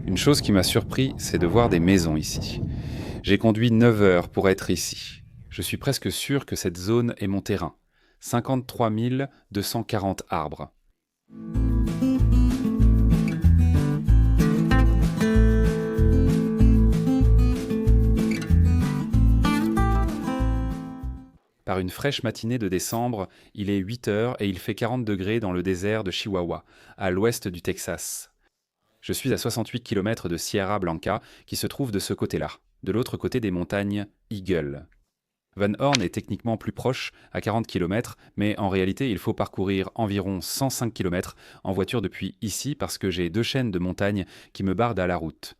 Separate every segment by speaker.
Speaker 1: Une chose qui m'a surpris, c'est de voir des maisons ici. J'ai conduit 9 heures pour être ici. Je suis presque sûr que cette zone est mon terrain. 53 240 arbres. Par une fraîche matinée de décembre, il est 8 heures et il fait 40 degrés dans le désert de Chihuahua, à l'ouest du Texas. Je suis à 68 km de Sierra Blanca, qui se trouve de ce côté-là, de l'autre côté des montagnes Eagle. Van Horn est techniquement plus proche, à 40 km, mais en réalité il faut parcourir environ 105 km en voiture depuis ici parce que j'ai 2 chaînes de montagnes qui me bardent à la route.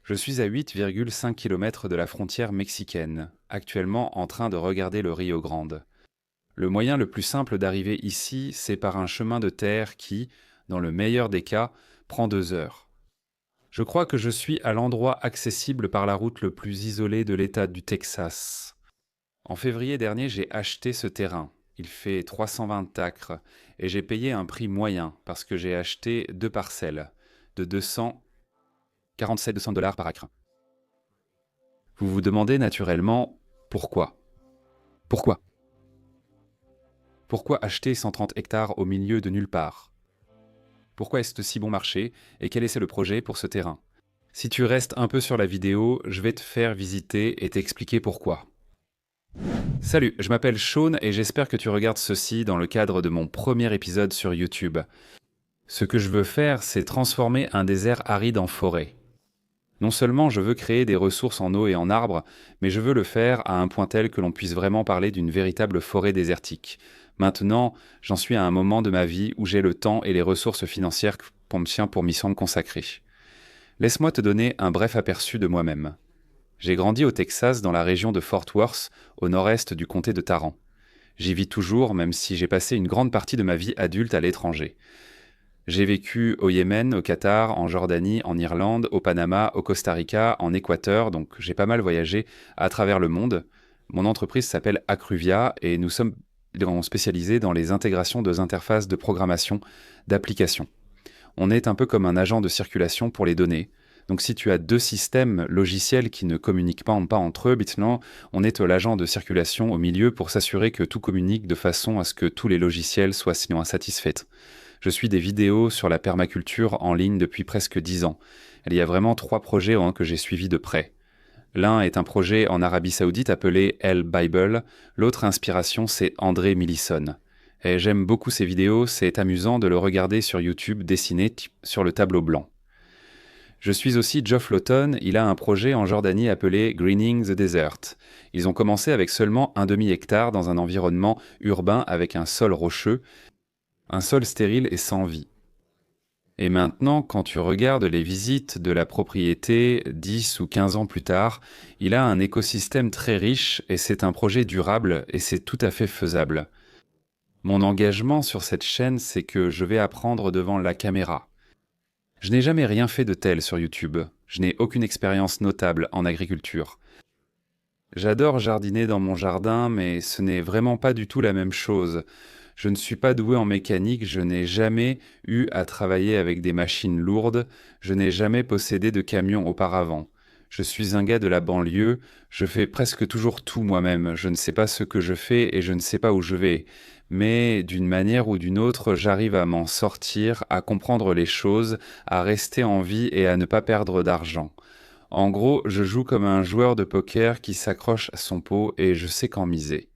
Speaker 1: Je suis à 8,5 km de la frontière mexicaine, actuellement en train de regarder le Rio Grande. Le moyen le plus simple d'arriver ici, c'est par un chemin de terre qui, dans le meilleur des cas, prend 2 heures. Je crois que je suis à l'endroit accessible par la route le plus isolé de l'État du Texas. En février dernier, j'ai acheté ce terrain. Il fait 320 acres et j'ai payé un prix moyen parce que j'ai acheté 2 parcelles de 247 $ par acre. Vous vous demandez naturellement pourquoi. Pourquoi Pourquoi acheter 130 hectares au milieu de nulle part? Pourquoi est-ce si bon marché et quel est le projet pour ce terrain? Si tu restes un peu sur la vidéo, je vais te faire visiter et t'expliquer pourquoi. Salut, je m'appelle Sean et j'espère que tu regardes ceci dans le cadre de mon premier épisode sur YouTube. Ce que je veux faire, c'est transformer un désert aride en forêt. Non seulement je veux créer des ressources en eau et en arbres, mais je veux le faire à un point tel que l'on puisse vraiment parler d'une véritable forêt désertique. Maintenant, j'en suis à un moment de ma vie où j'ai le temps et les ressources financières pour m'y semble consacrer. Laisse-moi te donner un bref aperçu de moi-même. J'ai grandi au Texas dans la région de Fort Worth, au nord-est du comté de Tarrant. J'y vis toujours, même si j'ai passé une grande partie de ma vie adulte à l'étranger. J'ai vécu au Yémen, au Qatar, en Jordanie, en Irlande, au Panama, au Costa Rica, en Équateur, donc j'ai pas mal voyagé à travers le monde. Mon entreprise s'appelle Acruvia et nous sommes spécialisés dans les intégrations de interfaces de programmation d'applications. On est un peu comme un agent de circulation pour les données. Donc si tu as 2 systèmes logiciels qui ne communiquent pas entre eux, maintenant on est l'agent de circulation au milieu pour s'assurer que tout communique de façon à ce que tous les logiciels soient sinon insatisfaits. Je suis des vidéos sur la permaculture en ligne depuis presque 10 ans. Il y a vraiment 3 projets que j'ai suivis de près. L'un est un projet en Arabie Saoudite appelé El Bible, l'autre inspiration c'est André Millison. Et j'aime beaucoup ces vidéos, c'est amusant de le regarder sur YouTube dessiné sur le tableau blanc. Je suis aussi Geoff Lawton, il a un projet en Jordanie appelé Greening the Desert. Ils ont commencé avec seulement un demi-hectare dans un environnement urbain avec un sol rocheux, un sol stérile et sans vie. Et maintenant, quand tu regardes les visites de la propriété 10 ou 15 ans plus tard, il a un écosystème très riche et c'est un projet durable et c'est tout à fait faisable. Mon engagement sur cette chaîne, c'est que je vais apprendre devant la caméra. Je n'ai jamais rien fait de tel sur YouTube. Je n'ai aucune expérience notable en agriculture. J'adore jardiner dans mon jardin, mais ce n'est vraiment pas du tout la même chose. Je ne suis pas doué en mécanique, je n'ai jamais eu à travailler avec des machines lourdes, je n'ai jamais possédé de camion auparavant. Je suis un gars de la banlieue, je fais presque toujours tout moi-même, je ne sais pas ce que je fais et je ne sais pas où je vais. Mais d'une manière ou d'une autre, j'arrive à m'en sortir, à comprendre les choses, à rester en vie et à ne pas perdre d'argent. En gros, je joue comme un joueur de poker qui s'accroche à son pot et je sais quand miser.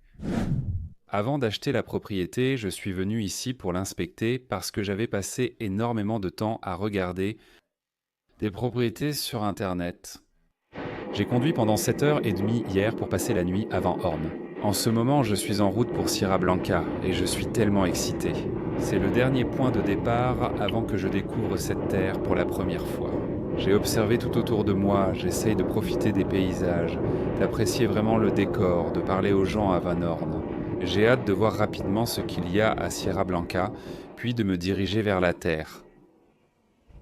Speaker 1: Avant d'acheter la propriété, je suis venu ici pour l'inspecter parce que j'avais passé énormément de temps à regarder des propriétés sur Internet. J'ai conduit pendant 7h30 hier pour passer la nuit à Van Horn. En ce moment, je suis en route pour Sierra Blanca et je suis tellement excité. C'est le dernier point de départ avant que je découvre cette terre pour la première fois. J'ai observé tout autour de moi, j'essaye de profiter des paysages, d'apprécier vraiment le décor, de parler aux gens à Van Horn. J'ai hâte de voir rapidement ce qu'il y a à Sierra Blanca, puis de me diriger vers la Terre.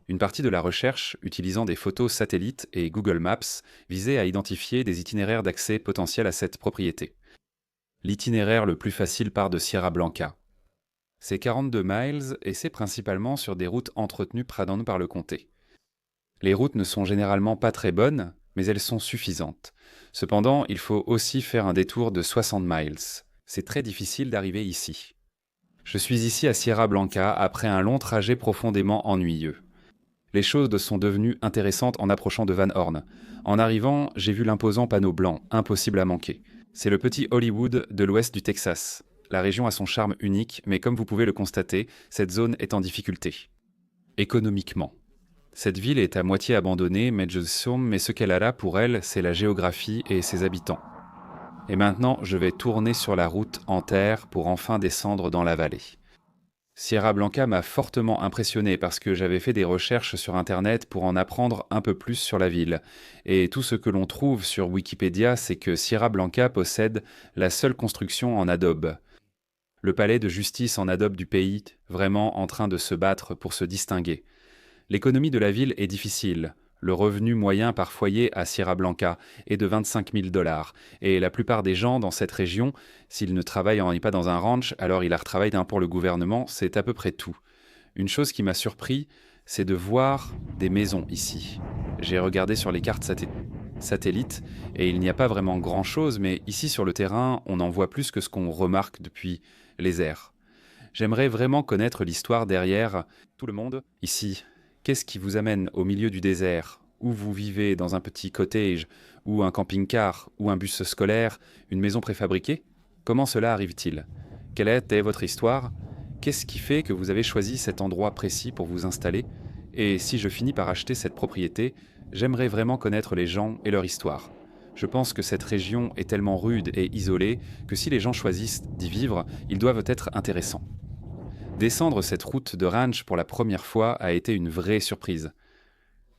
Speaker 1: Une partie de la recherche, utilisant des photos satellites et Google Maps, visait à identifier des itinéraires d'accès potentiels à cette propriété. L'itinéraire le plus facile part de Sierra Blanca. C'est 42 miles et c'est principalement sur des routes entretenues par le comté. Les routes ne sont généralement pas très bonnes, mais elles sont suffisantes. Cependant, il faut aussi faire un détour de 60 miles. C'est très difficile d'arriver ici. Je suis ici à Sierra Blanca après un long trajet profondément ennuyeux. Les choses sont devenues intéressantes en approchant de Van Horn. En arrivant, j'ai vu l'imposant panneau blanc, impossible à manquer. C'est le petit Hollywood de l'ouest du Texas. La région a son charme unique, mais comme vous pouvez le constater, cette zone est en difficulté. Économiquement. Cette ville est à moitié abandonnée, mais ce qu'elle a là pour elle, c'est la géographie et ses habitants. Et maintenant, je vais tourner sur la route en terre pour enfin descendre dans la vallée. Sierra Blanca m'a fortement impressionné parce que j'avais fait des recherches sur Internet pour en apprendre un peu plus sur la ville. Et tout ce que l'on trouve sur Wikipédia, c'est que Sierra Blanca possède la seule construction en adobe. Le palais de justice en adobe du pays, vraiment en train de se battre pour se distinguer. L'économie de la ville est difficile. Le revenu moyen par foyer à Sierra Blanca est de 25 000 $. Et la plupart des gens dans cette région, s'ils ne travaillent pas dans un ranch, alors ils retravaillent pour le gouvernement, c'est à peu près tout. Une chose qui m'a surpris, c'est de voir des maisons ici. J'ai regardé sur les cartes satellites et il n'y a pas vraiment grand-chose, mais ici sur le terrain, on en voit plus que ce qu'on remarque depuis les airs. J'aimerais vraiment connaître l'histoire derrière tout le monde ici. Qu'est-ce qui vous amène au milieu du désert, où vous vivez dans un petit cottage, ou un camping-car, ou un bus scolaire, une maison préfabriquée? Comment cela arrive-t-il? Quelle est votre histoire? Qu'est-ce qui fait que vous avez choisi cet endroit précis pour vous installer? Et si je finis par acheter cette propriété, j'aimerais vraiment connaître les gens et leur histoire. Je pense que cette région est tellement rude et isolée que si les gens choisissent d'y vivre, ils doivent être intéressants. Descendre cette route de ranch pour la première fois a été une vraie surprise.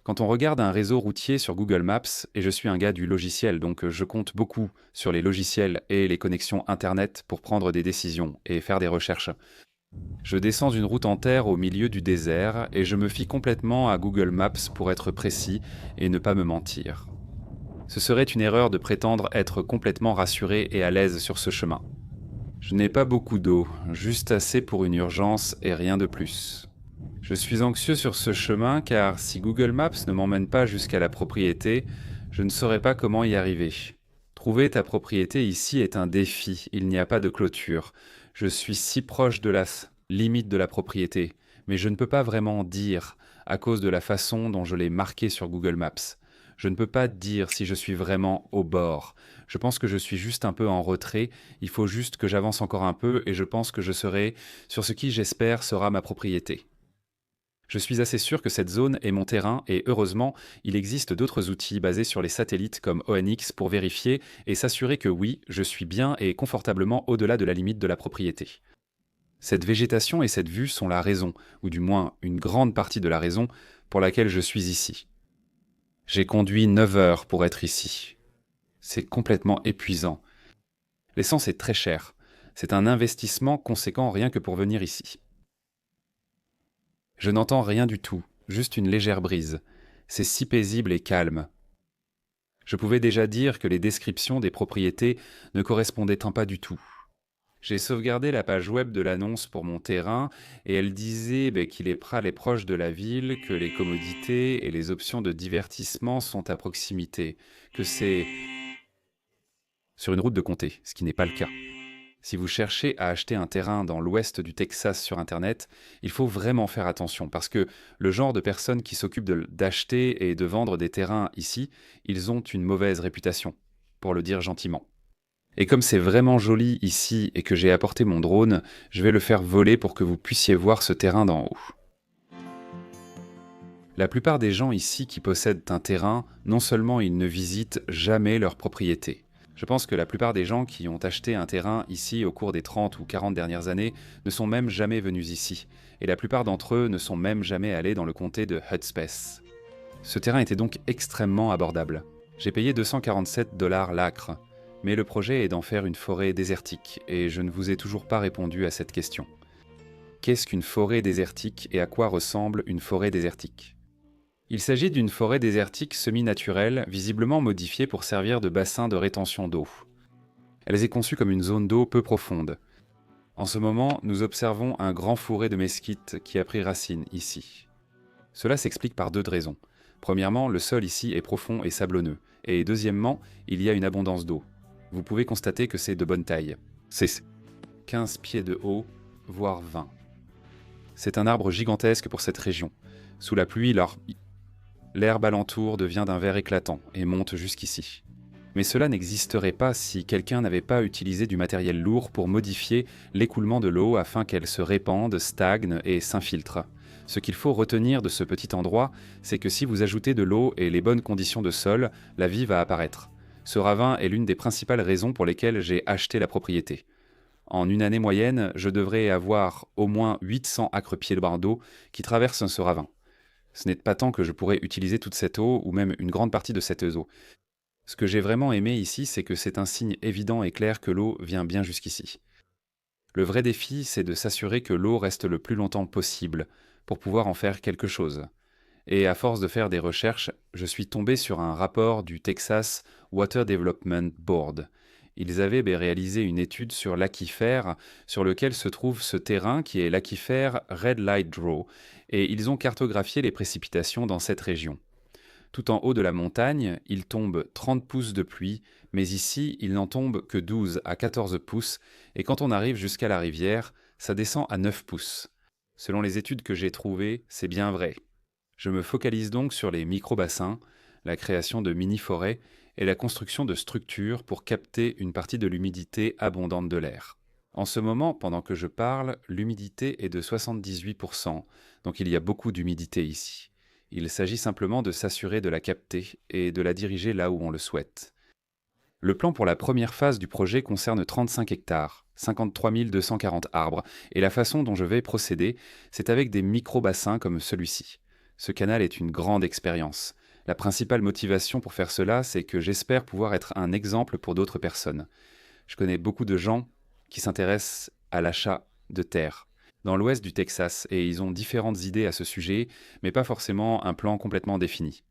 Speaker 1: Quand on regarde un réseau routier sur Google Maps, et je suis un gars du logiciel, donc je compte beaucoup sur les logiciels et les connexions Internet pour prendre des décisions et faire des recherches. Je descends une route en terre au milieu du désert et je me fie complètement à Google Maps pour être précis et ne pas me mentir. Ce serait une erreur de prétendre être complètement rassuré et à l'aise sur ce chemin. Je n'ai pas beaucoup d'eau, juste assez pour une urgence et rien de plus. Je suis anxieux sur ce chemin car si Google Maps ne m'emmène pas jusqu'à la propriété, je ne saurais pas comment y arriver. Trouver ta propriété ici est un défi, il n'y a pas de clôture. Je suis si proche de la limite de la propriété, mais je ne peux pas vraiment dire à cause de la façon dont je l'ai marqué sur Google Maps. Je ne peux pas dire si je suis vraiment au bord. Je pense que je suis juste un peu en retrait, il faut juste que j'avance encore un peu et je pense que je serai sur ce qui, j'espère, sera ma propriété. Je suis assez sûr que cette zone est mon terrain et heureusement, il existe d'autres outils basés sur les satellites comme ONX pour vérifier et s'assurer que oui, je suis bien et confortablement au-delà de la limite de la propriété. Cette végétation et cette vue sont la raison, ou du moins une grande partie de la raison, pour laquelle je suis ici. J'ai conduit 9 heures pour être ici. C'est complètement épuisant. L'essence est très chère. C'est un investissement conséquent rien que pour venir ici. Je n'entends rien du tout, juste une légère brise. C'est si paisible et calme. Je pouvais déjà dire que les descriptions des propriétés ne correspondaient pas du tout. J'ai sauvegardé la page web de l'annonce pour mon terrain et elle disait qu'il est proche de la ville, que les commodités et les options de divertissement sont à proximité, que c'est sur une route de comté, ce qui n'est pas le cas. Si vous cherchez à acheter un terrain dans l'ouest du Texas sur Internet, il faut vraiment faire attention parce que le genre de personnes qui s'occupent d'acheter et de vendre des terrains ici, ils ont une mauvaise réputation, pour le dire gentiment. Et comme c'est vraiment joli ici et que j'ai apporté mon drone, je vais le faire voler pour que vous puissiez voir ce terrain d'en haut. La plupart des gens ici qui possèdent un terrain, non seulement ils ne visitent jamais leur propriété. Je pense que la plupart des gens qui ont acheté un terrain ici au cours des 30 ou 40 dernières années ne sont même jamais venus ici, et la plupart d'entre eux ne sont même jamais allés dans le comté de Hudspeth. Ce terrain était donc extrêmement abordable. J'ai payé 247 $ l'acre. Mais le projet est d'en faire une forêt désertique, et je ne vous ai toujours pas répondu à cette question. Qu'est-ce qu'une forêt désertique et à quoi ressemble une forêt désertique? Il s'agit d'une forêt désertique semi-naturelle, visiblement modifiée pour servir de bassin de rétention d'eau. Elle est conçue comme une zone d'eau peu profonde. En ce moment, nous observons un grand fourré de mesquite qui a pris racine ici. Cela s'explique par deux raisons. Premièrement, le sol ici est profond et sablonneux. Et deuxièmement, il y a une abondance d'eau. Vous pouvez constater que c'est de bonne taille. C'est 15 pieds de haut, voire 20. C'est un arbre gigantesque pour cette région. Sous la pluie, l'herbe alentour devient d'un vert éclatant et monte jusqu'ici. Mais cela n'existerait pas si quelqu'un n'avait pas utilisé du matériel lourd pour modifier l'écoulement de l'eau afin qu'elle se répande, stagne et s'infiltre. Ce qu'il faut retenir de ce petit endroit, c'est que si vous ajoutez de l'eau et les bonnes conditions de sol, la vie va apparaître. Ce ravin est l'une des principales raisons pour lesquelles j'ai acheté la propriété. En une année moyenne, je devrais avoir au moins 800 acre-pieds d'eau qui traversent ce ravin. Ce n'est pas tant que je pourrais utiliser toute cette eau ou même une grande partie de cette eau. Ce que j'ai vraiment aimé ici, c'est que c'est un signe évident et clair que l'eau vient bien jusqu'ici. Le vrai défi, c'est de s'assurer que l'eau reste le plus longtemps possible pour pouvoir en faire quelque chose. Et à force de faire des recherches, je suis tombé sur un rapport du Texas Water Development Board. Ils avaient réalisé une étude sur l'aquifère sur lequel se trouve ce terrain qui est l'aquifère Red Light Draw, et ils ont cartographié les précipitations dans cette région. Tout en haut de la montagne, il tombe 30 pouces de pluie, mais ici, il n'en tombe que 12 à 14 pouces, et quand on arrive jusqu'à la rivière, ça descend à 9 pouces. Selon les études que j'ai trouvées, c'est bien vrai. Je me focalise donc sur les micro-bassins, la création de mini-forêts et la construction de structures pour capter une partie de l'humidité abondante de l'air. En ce moment, pendant que je parle, l'humidité est de 78%, donc il y a beaucoup d'humidité ici. Il s'agit simplement de s'assurer de la capter et de la diriger là où on le souhaite. Le plan pour la première phase du projet concerne 35 hectares, 53 240 arbres, et la façon dont je vais procéder, c'est avec des micro-bassins comme celui-ci. Ce canal est une grande expérience. La principale motivation pour faire cela, c'est que j'espère pouvoir être un exemple pour d'autres personnes. Je connais beaucoup de gens qui s'intéressent à l'achat de terre dans l'ouest du Texas, et ils ont différentes idées à ce sujet, mais pas forcément un plan complètement défini.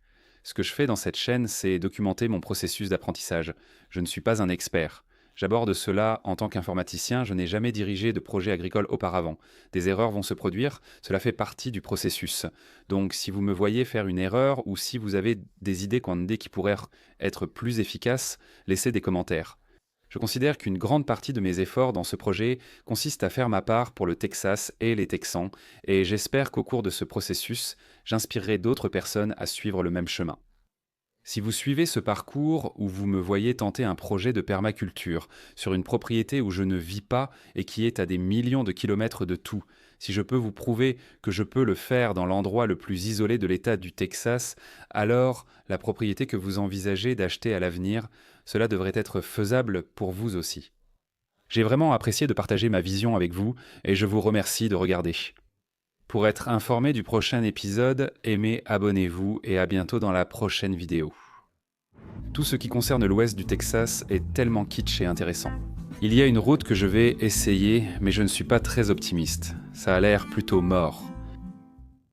Speaker 1: Ce que je fais dans cette chaîne, c'est documenter mon processus d'apprentissage. Je ne suis pas un expert. J'aborde cela en tant qu'informaticien, je n'ai jamais dirigé de projet agricole auparavant. Des erreurs vont se produire, cela fait partie du processus. Donc si vous me voyez faire une erreur, ou si vous avez des idées qui pourraient être plus efficaces, laissez des commentaires. Je considère qu'une grande partie de mes efforts dans ce projet consiste à faire ma part pour le Texas et les Texans, et j'espère qu'au cours de ce processus, j'inspirerai d'autres personnes à suivre le même chemin. Si vous suivez ce parcours ou vous me voyez tenter un projet de permaculture sur une propriété où je ne vis pas et qui est à des millions de kilomètres de tout, si je peux vous prouver que je peux le faire dans l'endroit le plus isolé de l'État du Texas, alors la propriété que vous envisagez d'acheter à l'avenir, cela devrait être faisable pour vous aussi. J'ai vraiment apprécié de partager ma vision avec vous et je vous remercie de regarder. Pour être informé du prochain épisode, aimez, abonnez-vous et à bientôt dans la prochaine vidéo. Tout ce qui concerne l'ouest du Texas est tellement kitsch et intéressant. Il y a une route que je vais essayer, mais je ne suis pas très optimiste. Ça a l'air plutôt mort.